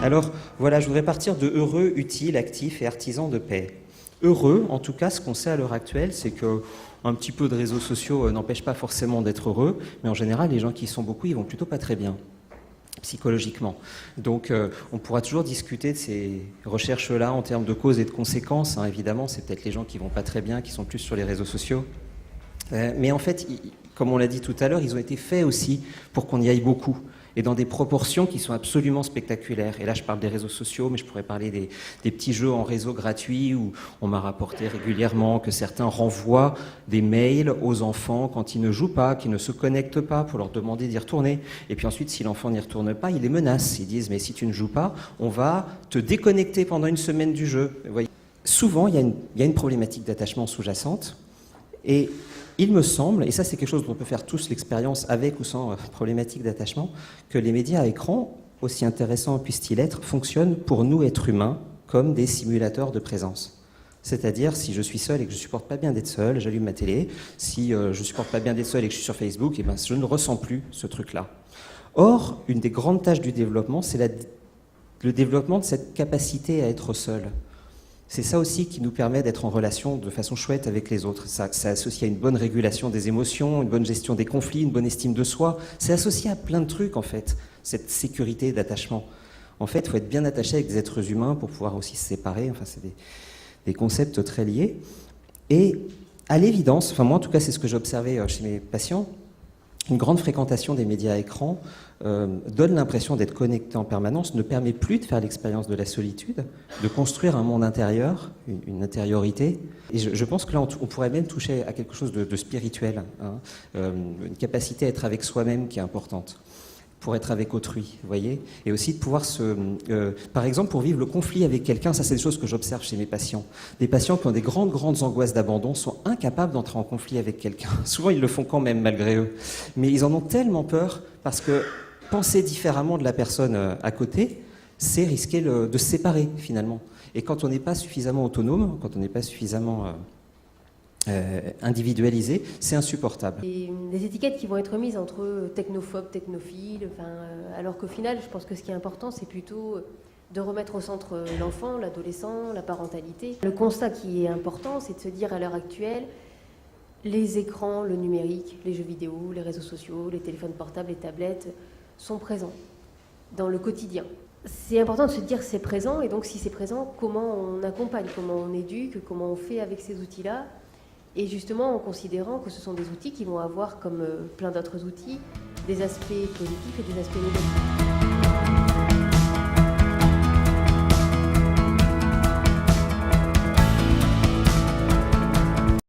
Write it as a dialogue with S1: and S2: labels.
S1: Alors voilà, je voudrais partir de heureux, utile, actif et artisan de paix. Heureux, en tout cas, ce qu'on sait à l'heure actuelle, c'est que un petit peu de réseaux sociaux n'empêche pas forcément d'être heureux, mais en général, les gens qui y sont beaucoup, ils vont plutôt pas très bien psychologiquement. Donc on pourra toujours discuter de ces recherches-là en termes de causes et de conséquences. Évidemment, c'est peut-être les gens qui vont pas très bien, qui sont plus sur les réseaux sociaux. Mais en fait, comme on l'a dit tout à l'heure, ils ont été faits aussi pour qu'on y aille beaucoup, et dans des proportions qui sont absolument spectaculaires. Et là, je parle des réseaux sociaux, mais je pourrais parler des petits jeux en réseau gratuits, où on m'a rapporté régulièrement que certains renvoient des mails aux enfants quand ils ne jouent pas, qu'ils ne se connectent pas, pour leur demander d'y retourner. Et puis ensuite, si l'enfant n'y retourne pas, ils les menacent. Ils disent, mais si tu ne joues pas, on va te déconnecter pendant une semaine du jeu. Vous voyez, souvent, il y a une problématique d'attachement sous-jacente, et il me semble, et ça c'est quelque chose dont on peut faire tous l'expérience avec ou sans problématique d'attachement, que les médias à écran, aussi intéressants puissent-ils être, fonctionnent pour nous êtres humains comme des simulateurs de présence. C'est-à-dire, si je suis seul et que je ne supporte pas bien d'être seul, j'allume ma télé. Si je ne supporte pas bien d'être seul et que je suis sur Facebook, eh ben, je ne ressens plus ce truc-là. Or, une des grandes tâches du développement, c'est le développement de cette capacité à être seul. C'est ça aussi qui nous permet d'être en relation de façon chouette avec les autres. Ça associe à une bonne régulation des émotions, une bonne gestion des conflits, une bonne estime de soi. C'est associé à plein de trucs, en fait, cette sécurité d'attachement. En fait, il faut être bien attaché avec des êtres humains pour pouvoir aussi se séparer. Enfin, c'est des concepts très liés. Et à l'évidence, enfin moi en tout cas, c'est ce que j'ai observé chez mes patients, une grande fréquentation des médias à écran donne l'impression d'être connecté en permanence, ne permet plus de faire l'expérience de la solitude, de construire un monde intérieur, une intériorité. Et je pense que là, on pourrait même toucher à quelque chose de spirituel, une capacité à être avec soi-même qui est importante, pour être avec autrui, vous voyez, et aussi de pouvoir par exemple, pour vivre le conflit avec quelqu'un, ça c'est des choses que j'observe chez mes patients. Des patients qui ont des grandes angoisses d'abandon sont incapables d'entrer en conflit avec quelqu'un. Souvent, ils le font quand même, malgré eux. Mais ils en ont tellement peur, parce que penser différemment de la personne à côté, c'est risquer de se séparer, finalement. Et quand on n'est pas suffisamment autonome, quand on n'est pas suffisamment individualisé, c'est insupportable.
S2: Et des étiquettes qui vont être mises entre technophobe, technophile, alors qu'au final, je pense que ce qui est important, c'est plutôt de remettre au centre l'enfant, l'adolescent, la parentalité. Le constat qui est important, c'est de se dire à l'heure actuelle, les écrans, le numérique, les jeux vidéo, les réseaux sociaux, les téléphones portables, les tablettes sont présents dans le quotidien. C'est important de se dire c'est présent, et donc si c'est présent, comment on accompagne, comment on éduque, comment on fait avec ces outils-là. Et justement en considérant que ce sont des outils qui vont avoir, comme plein d'autres outils, des aspects positifs et des aspects négatifs.